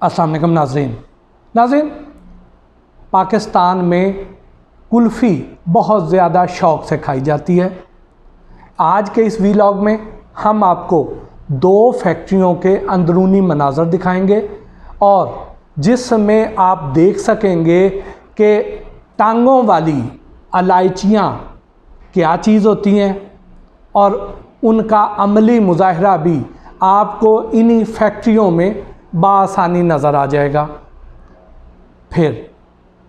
अस्सलाम वालेकुम नाज़रीन, पाकिस्तान में कुल्फ़ी बहुत ज़्यादा शौक़ से खाई जाती है। आज के इस वीलॉग में हम आपको दो फैक्ट्रियों के अंदरूनी मनाज़र दिखाएंगे और जिसमें आप देख सकेंगे कि टांगों वाली इलायचियाँ क्या चीज़ होती हैं और उनका अमली मुज़ाहरा भी आपको इन्हीं फैक्ट्रियों में बआसानी नज़र आ जाएगा। फिर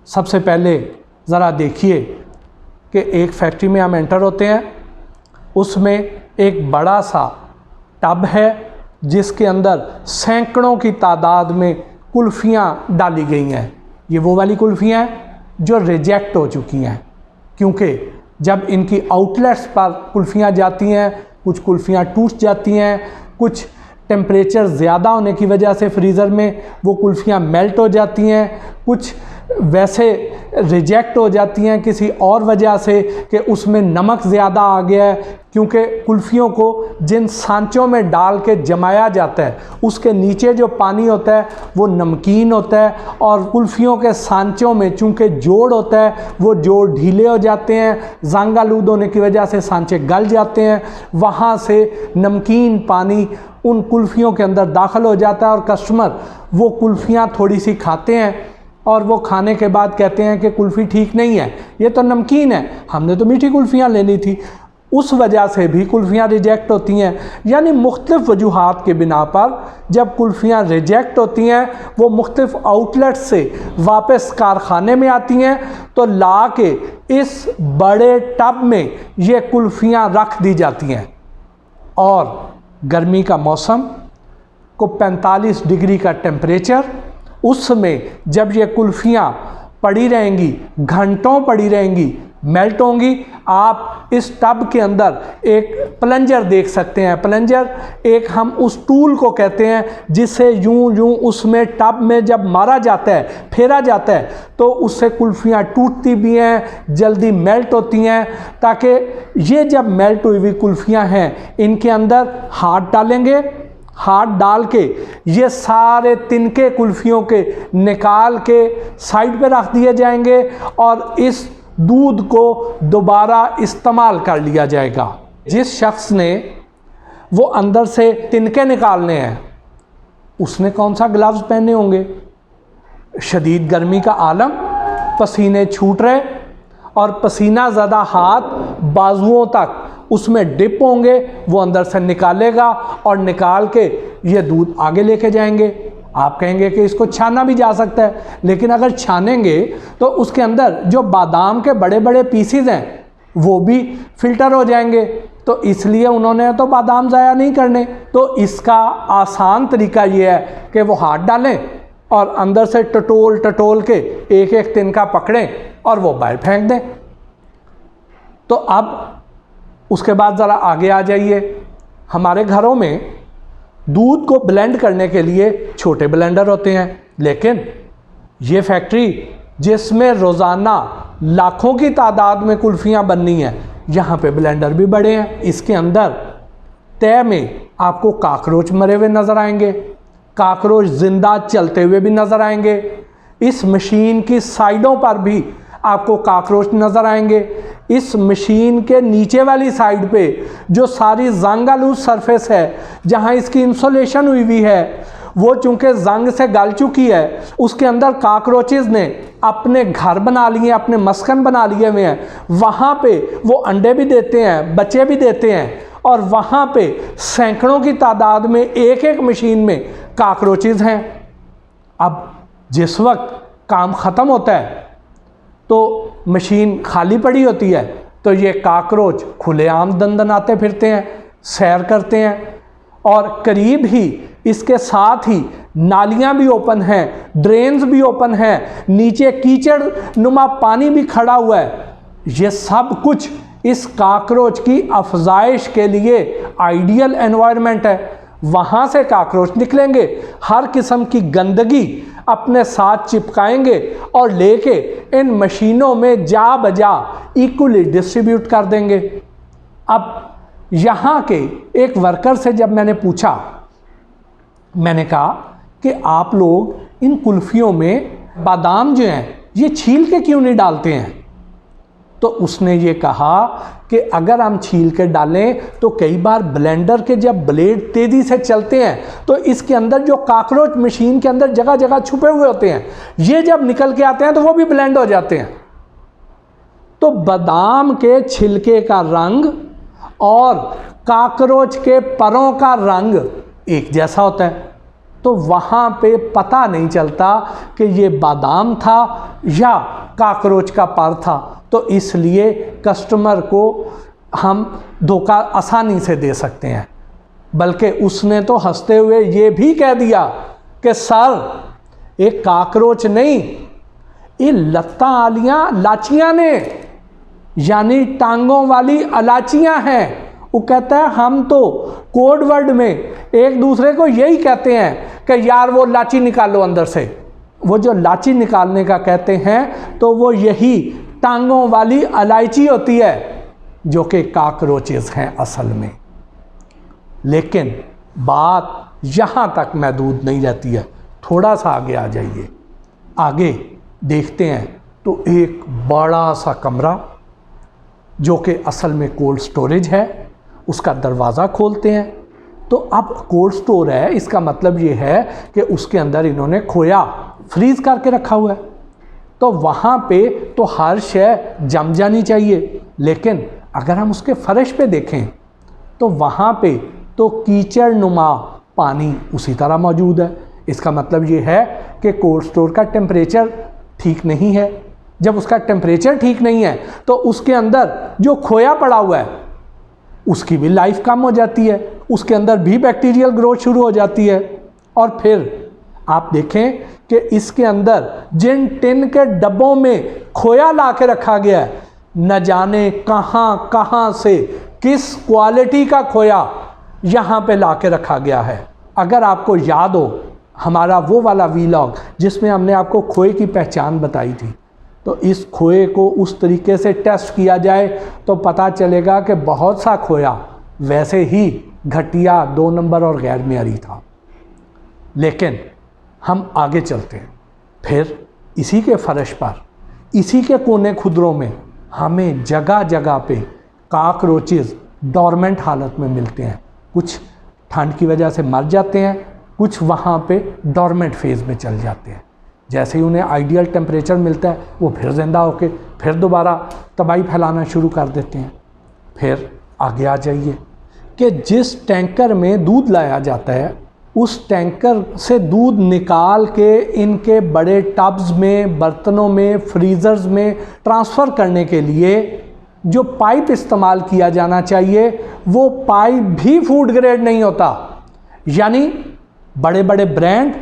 सबसे पहले ज़रा देखिए कि एक फैक्ट्री में हम एंटर होते हैं, उसमें एक बड़ा सा टब है जिसके अंदर सैकड़ों की तादाद में कुल्फ़ियाँ डाली गई हैं। ये वो वाली कुल्फ़ियाँ हैं जो रिजेक्ट हो चुकी हैं, क्योंकि जब इनकी आउटलेट्स पर कुल्फ़ियाँ जाती हैं, कुछ कुल्फ़ियाँ टूट जाती हैं, कुछ टेम्परेचर ज़्यादा होने की वजह से फ्रीज़र में वो कुल्फ़ियाँ मेल्ट हो जाती हैं, कुछ वैसे रिजेक्ट हो जाती हैं किसी और वजह से कि उसमें नमक ज़्यादा आ गया है, क्योंकि कुल्फ़ियों को जिन सांचों में डाल के जमाया जाता है उसके नीचे जो पानी होता है वो नमकीन होता है और कुल्फ़ियों के सांचों में चूँकि जोड़ होता है वो जोड़ ढीले हो जाते हैं, ज़ंग आलूद होने की वजह से सांचे गल जाते हैं, वहाँ से नमकीन पानी उन कुल्फ़ियों के अंदर दाखिल हो जाता है और कस्टमर वो कुल्फ़ियाँ थोड़ी सी खाते हैं और वो खाने के बाद कहते हैं कि कुल्फ़ी ठीक नहीं है, ये तो नमकीन है, हमने तो मीठी कुल्फ़ियाँ लेनी थी। उस वजह से भी कुल्फ़ियाँ रिजेक्ट होती हैं। यानी मुख्तलिफ़ वजूहात के बिना पर जब कुल्फ़ियाँ रिजेक्ट होती हैं वो मुख्तलिफ़ आउटलेट से वापस कारखाने में आती हैं, तो ला के इस बड़े टब में ये कुल्फ़ियाँ रख दी जाती हैं और गर्मी का मौसम को 45 डिग्री का टेम्परेचर, उसमें जब ये कुल्फ़ियाँ पड़ी रहेंगी, घंटों पड़ी रहेंगी, मेल्ट होंगी, आप इस टब के अंदर एक प्लंजर देख सकते हैं। प्लंजर एक हम उस टूल को कहते हैं जिसे यूं यूं उसमें टब में जब मारा जाता है, फेरा जाता है, तो उससे कुल्फ़ियाँ टूटती भी हैं, जल्दी मेल्ट होती हैं। ताकि ये जब मेल्ट हुई हुई कुल्फ़ियाँ हैं, इनके अंदर हाथ डालेंगे, हाथ डाल के ये सारे तिनके कुल्फ़ियों के निकाल के साइड पे रख दिए जाएंगे और इस दूध को दोबारा इस्तेमाल कर लिया जाएगा। जिस शख्स ने वो अंदर से तिनके निकालने हैं उसने कौन सा ग्लव्स पहने होंगे? शदीद गर्मी का आलम, पसीने छूट रहे और पसीना ज़्यादा हाथ बाजुओं तक उसमें डिप होंगे, वो अंदर से निकालेगा और निकाल के ये दूध आगे लेके जाएंगे। आप कहेंगे कि इसको छाना भी जा सकता है, लेकिन अगर छानेंगे तो उसके अंदर जो बादाम के बड़े बड़े पीसीज हैं वो भी फिल्टर हो जाएंगे, तो इसलिए उन्होंने तो बादाम ज़ाया नहीं करने। तो इसका आसान तरीका ये है कि वो हाथ डालें और अंदर से टटोल टटोल के एक एक तिनका पकड़ें और वो बाहर फेंक दें। तो अब उसके बाद ज़रा आगे आ जाइए। हमारे घरों में दूध को ब्लेंड करने के लिए छोटे ब्लेंडर होते हैं, लेकिन ये फैक्ट्री जिसमें रोज़ाना लाखों की तादाद में कुल्फ़ियाँ बननी हैं, यहाँ पे ब्लेंडर भी बड़े हैं। इसके अंदर तय में आपको काकरोच मरे हुए नज़र आएंगे, काकरोच ज़िंदा चलते हुए भी नज़र आएंगे। इस मशीन की साइडों पर भी आपको काकरोच नज़र आएंगे। इस मशीन के नीचे वाली साइड पे जो सारी ज़ंग आलूद सरफेस है, जहाँ इसकी इंसुलेशन हुई हुई है, वो चूँकि ज़ंग से गल चुकी है, उसके अंदर काकरोचेज़ ने अपने घर बना लिए, अपने मस्कन बना लिए हुए हैं। वहाँ पे वो अंडे भी देते हैं, बच्चे भी देते हैं और वहाँ पे सैकड़ों की तादाद में एक एक मशीन में काकरोचेज़ हैं। अब जिस वक्त काम ख़त्म होता है तो मशीन खाली पड़ी होती है, तो ये काकरोच खुलेआम दंदनाते फिरते हैं, सैर करते हैं और करीब ही इसके साथ ही नालियां भी ओपन हैं, ड्रेन्स भी ओपन हैं, नीचे कीचड़ नुमा पानी भी खड़ा हुआ है। ये सब कुछ इस काकरोच की अफजाइश के लिए आइडियल एनवायरनमेंट है। वहाँ से काकरोच निकलेंगे, हर किस्म की गंदगी अपने साथ चिपकाएंगे और लेके इन मशीनों में जा बजा इक्वली डिस्ट्रीब्यूट कर देंगे। अब यहाँ के एक वर्कर से जब मैंने पूछा, मैंने कहा कि आप लोग इन कुल्फ़ियों में बादाम जो हैं ये छील के क्यों नहीं डालते हैं। तो उसने ये कहा कि अगर हम छील के डालें तो कई बार ब्लेंडर के जब ब्लेड तेज़ी से चलते हैं तो इसके अंदर जो कॉकरोच मशीन के अंदर जगह जगह छुपे हुए होते हैं, ये जब निकल के आते हैं तो वो भी ब्लेंड हो जाते हैं। तो बादाम के छिलके का रंग और कॉकरोच के परों का रंग एक जैसा होता है। तो वहाँ पे पता नहीं चलता कि ये बादाम था या कॉकरोच का पर था। तो इसलिए कस्टमर को हम धोखा आसानी से दे सकते हैं। बल्कि उसने तो हंसते हुए ये भी कह दिया कि सर एक कॉकरोच नहीं, ये लत्ता आलियाँ लाचियाँ ने, यानी टांगों वाली इलाचियाँ हैं। वो कहता है हम तो कोड वर्ड में एक दूसरे को यही कहते हैं कि यार वो लाची निकालो अंदर से। वो जो लाची निकालने का कहते हैं तो वो यही टांगों वाली इलायची होती है जो कि कॉकरोचेस हैं असल में। लेकिन बात यहाँ तक महदूद नहीं रहती है, थोड़ा सा आगे आ जाइए। आगे देखते हैं तो एक बड़ा सा कमरा जो कि असल में कोल्ड स्टोरेज है, उसका दरवाज़ा खोलते हैं तो अब कोल्ड स्टोर है, इसका मतलब ये है कि उसके अंदर इन्होंने खोया फ्रीज करके रखा हुआ है। तो वहाँ पे तो हर शय जम जानी चाहिए, लेकिन अगर हम उसके फर्श पे देखें तो वहाँ पे तो कीचड़ नुमा पानी उसी तरह मौजूद है। इसका मतलब ये है कि कोल्ड स्टोर का टेम्परेचर ठीक नहीं है। जब उसका टेम्परेचर ठीक नहीं है तो उसके अंदर जो खोया पड़ा हुआ है उसकी भी लाइफ कम हो जाती है, उसके अंदर भी बैक्टीरियल ग्रोथ शुरू हो जाती है। और फिर आप देखें कि इसके अंदर जिन टिन के डब्बों में खोया ला के रखा गया है, न जाने कहाँ कहाँ से किस क्वालिटी का खोया यहाँ पे ला के रखा गया है। अगर आपको याद हो हमारा वो वाला वीलॉग जिसमें हमने आपको खोए की पहचान बताई थी, तो इस खोए को उस तरीके से टेस्ट किया जाए तो पता चलेगा कि बहुत सा खोया वैसे ही घटिया, 2 नंबर और गैर मेयारी था। लेकिन हम आगे चलते हैं, फिर इसी के फर्श पर, इसी के कोने खुदरों में हमें जगह जगह पे कॉकरोचेस डॉर्मेंट हालत में मिलते हैं। कुछ ठंड की वजह से मर जाते हैं, कुछ वहाँ पे डॉर्मेंट फेज़ में चल जाते हैं। जैसे ही उन्हें आइडियल टेम्परेचर मिलता है वो फिर ज़िंदा होके फिर दोबारा तबाही फैलाना शुरू कर देते हैं। फिर आगे आ जाइए कि जिस टैंकर में दूध लाया जाता है उस टैंकर से दूध निकाल के इनके बड़े टब्स में, बर्तनों में, फ्रीज़र्स में ट्रांसफ़र करने के लिए जो पाइप इस्तेमाल किया जाना चाहिए वो पाइप भी फूड ग्रेड नहीं होता। यानी बड़े बड़े ब्रांड,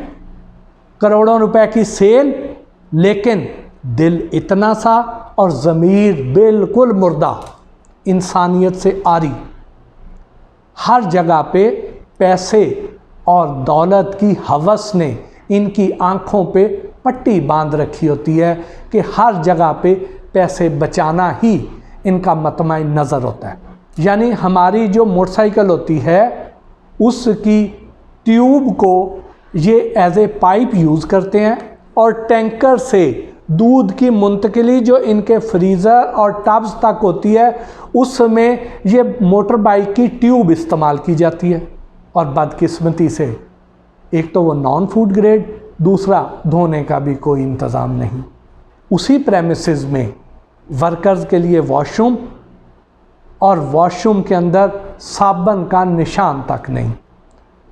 करोड़ों रुपए की सेल, लेकिन दिल इतना सा और ज़मीर बिल्कुल मुर्दा, इंसानियत से आरी। हर जगह पे पैसे और दौलत की हवस ने इनकी आंखों पे पट्टी बांध रखी होती है कि हर जगह पे पैसे बचाना ही इनका मतमाई नज़र होता है। यानी हमारी जो मोटरसाइकिल होती है उसकी ट्यूब को ये एज ए पाइप यूज़ करते हैं और टैंकर से दूध की मुंतकिली जो इनके फ्रीज़र और टब्स तक होती है उसमें ये मोटर बाइक की ट्यूब इस्तेमाल की जाती है। और बदकिस्मती से एक तो वो नॉन फूड ग्रेड, दूसरा धोने का भी कोई इंतज़ाम नहीं। उसी प्रेमिसेस में वर्कर्स के लिए वॉशरूम, और वॉशरूम के अंदर साबन का निशान तक नहीं।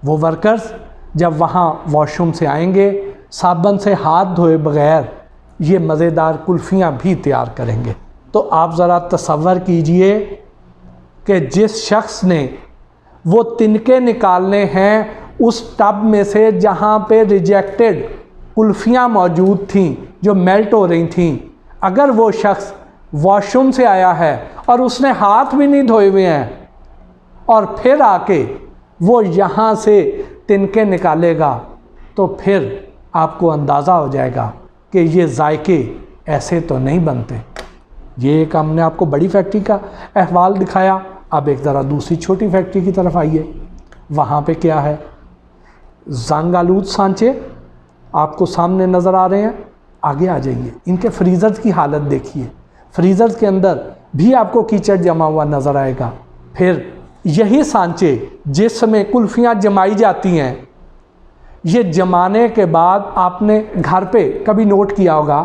वो वर्कर्स जब वहाँ वॉशरूम से आएंगे साबन से हाथ धोए बगैर ये मज़ेदार कुल्फ़ियाँ भी तैयार करेंगे। तो आप ज़रा तसव्वुर कीजिए कि जिस शख्स ने वो तिनके निकालने हैं उस टब में से जहाँ पे रिजेक्टेड कुल्फ़ियाँ मौजूद थीं जो मेल्ट हो रही थीं, अगर वो शख्स वॉशरूम से आया है और उसने हाथ भी नहीं धोए हुए हैं और फिर आके वो यहाँ से तिनके निकालेगा तो फिर आपको अंदाज़ा हो जाएगा कि ये जायके ऐसे तो नहीं बनते। ये एक हमने आपको बड़ी फैक्ट्री का अहवाल दिखाया। अब एक ज़रा दूसरी छोटी फैक्ट्री की तरफ आइए। वहाँ पे क्या है, जंग-आलूद सांचे आपको सामने नज़र आ रहे हैं। आगे आ जाइए, इनके फ्रीज़र्स की हालत देखिए, फ्रीज़र्स के अंदर भी आपको कीचड़ जमा हुआ नज़र आएगा। फिर यही सांचे जिसमें कुल्फ़ियाँ जमाई जाती हैं, ये जमाने के बाद आपने घर पे कभी नोट किया होगा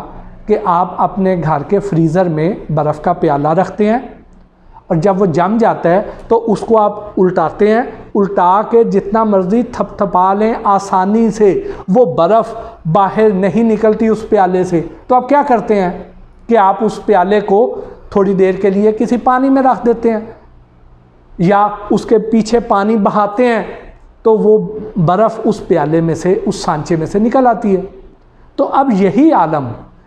कि आप अपने घर के फ्रीज़र में बर्फ़ का प्याला रखते हैं और जब वो जम जाता है तो उसको आप उल्टाते हैं, उल्टा के जितना मर्ज़ी थपथपा लें, आसानी से वो बर्फ़ बाहर नहीं निकलती उस प्याले से। तो आप क्या करते हैं कि आप उस प्याले को थोड़ी देर के लिए किसी पानी में रख देते हैं या उसके पीछे पानी बहाते हैं, तो वो बर्फ़ उस प्याले में से, उस सांचे में से निकल आती है। तो अब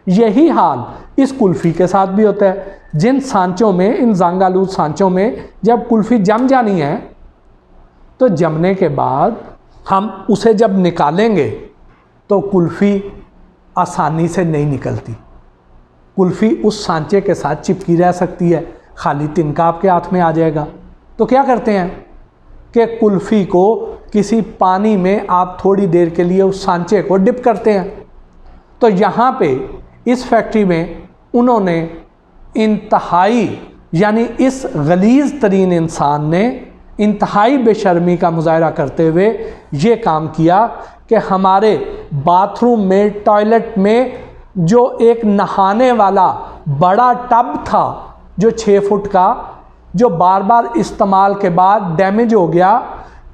यही हाल इस कुल्फ़ी के साथ भी होता है। जिन सांचों में, इन जंग-आलूद सांचों में जब कुल्फ़ी जम जानी है तो जमने के बाद हम उसे जब निकालेंगे तो कुल्फ़ी आसानी से नहीं निकलती। कुल्फ़ी उस सांचे के साथ चिपकी रह सकती है, खाली तिनका आपके हाथ में आ जाएगा। तो क्या करते हैं कि कुल्फ़ी को किसी पानी में आप थोड़ी देर के लिए उस सांचे को डिप करते हैं। तो यहाँ पे इस फैक्ट्री में उन्होंने इंतहाई, यानी इस गलीज़ तरीन इंसान ने इंतहाई बेशर्मी का मुजाहरा करते हुए ये काम किया कि हमारे बाथरूम में, टॉयलेट में जो एक नहाने वाला बड़ा टब था जो 6 फुट का, जो बार बार इस्तेमाल के बाद डैमेज हो गया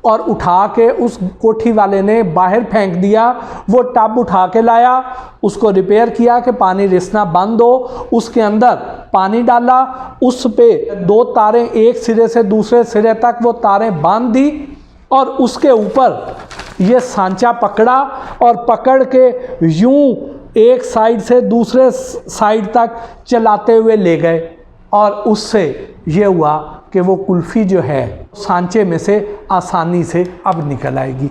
और उठा के उस कोठी वाले ने बाहर फेंक दिया। वो टब उठा के लाया, उसको रिपेयर किया कि पानी रिसना बंद हो, उसके अंदर पानी डाला, उस पे 2 तारें एक सिरे से दूसरे सिरे तक वो तारें बांध दी और उसके ऊपर ये सांचा पकड़ा और पकड़ के यूं एक साइड से दूसरे साइड तक चलाते हुए ले गए और उससे ये हुआ कि वो कुल्फ़ी जो है सांचे में से आसानी से अब निकल आएगी।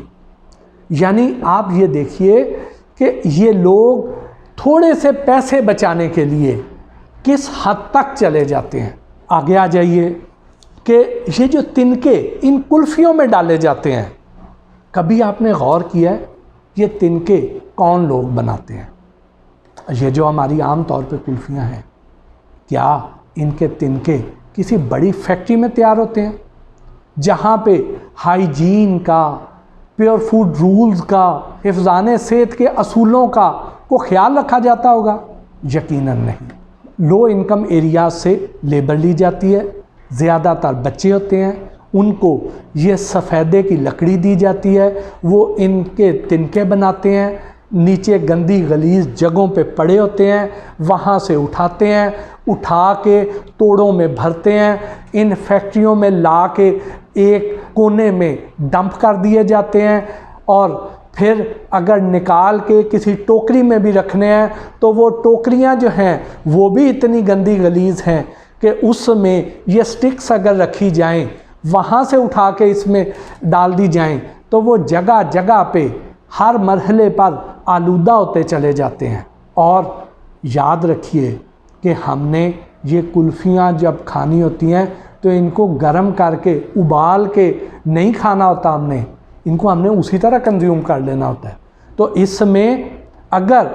यानी आप ये देखिए कि ये लोग थोड़े से पैसे बचाने के लिए किस हद तक चले जाते हैं। आगे आ जाइए कि ये जो तिनके इन कुल्फ़ियों में डाले जाते हैं, कभी आपने गौर किया है ये तिनके कौन लोग बनाते हैं? ये जो हमारी आम तौर पे कुल्फ़ियाँ हैं, क्या इनके तिनके किसी बड़ी फैक्ट्री में तैयार होते हैं जहाँ पे हाइजीन का, प्योर फूड रूल्स का, हिफ़्ज़ाने सेहत के असूलों का को ख्याल रखा जाता होगा? यकीनन नहीं। लो इनकम एरियाज से लेबर ली जाती है, ज़्यादातर बच्चे होते हैं, उनको ये सफ़ेदे की लकड़ी दी जाती है, वो इनके तिनके बनाते हैं, नीचे गंदी गलीज़ जगहों पे पड़े होते हैं, वहाँ से उठाते हैं, उठा के तोड़ों में भरते हैं, इन फैक्ट्रियों में ला के एक कोने में डंप कर दिए जाते हैं और फिर अगर निकाल के किसी टोकरी में भी रखने हैं तो वो टोकरियां जो हैं वो भी इतनी गंदी गलीज़ हैं कि उसमें ये स्टिक्स अगर रखी जाएं, वहाँ से उठा के इसमें डाल दी जाएं तो वो जगह जगह पे हर मरहले पर आलूदा होते चले जाते हैं। और याद रखिए कि हमने ये कुल्फ़ियाँ जब खानी होती हैं तो इनको गर्म करके, उबाल के नहीं खाना होता, हमने उसी तरह कंज्यूम कर लेना होता है। तो इसमें अगर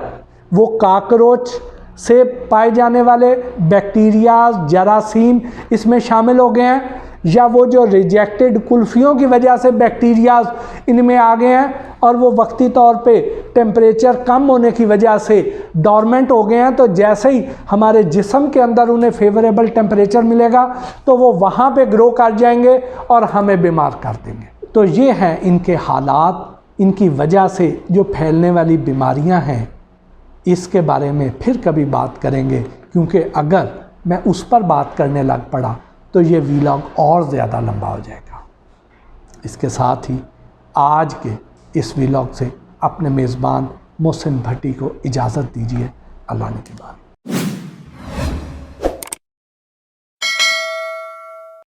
वो काकरोच से पाए जाने वाले बैक्टीरिया, जरासीम इसमें शामिल हो गए हैं, या वो जो रिजेक्टेड कुल्फ़ियों की वजह से बैक्टीरिया इनमें आ गए हैं और वो वक्ती तौर पे टेम्परेचर कम होने की वजह से डॉर्मेंट हो गए हैं, तो जैसे ही हमारे जिस्म के अंदर उन्हें फेवरेबल टेम्परेचर मिलेगा तो वो वहाँ पे ग्रो कर जाएंगे और हमें बीमार कर देंगे। तो ये हैं इनके हालात, इनकी वजह से जो फैलने वाली बीमारियां हैं। इसके बारे में फिर कभी बात करेंगे, क्योंकि अगर मैं उस पर बात करने लग पड़ा तो ये वीलॉग और ज़्यादा लंबा हो जाएगा। इसके साथ ही आज के इस वीलॉग से अपने मेज़बान मोहसिन भट्टी को इजाज़त दीजिए। अल्लाह ने के बाद।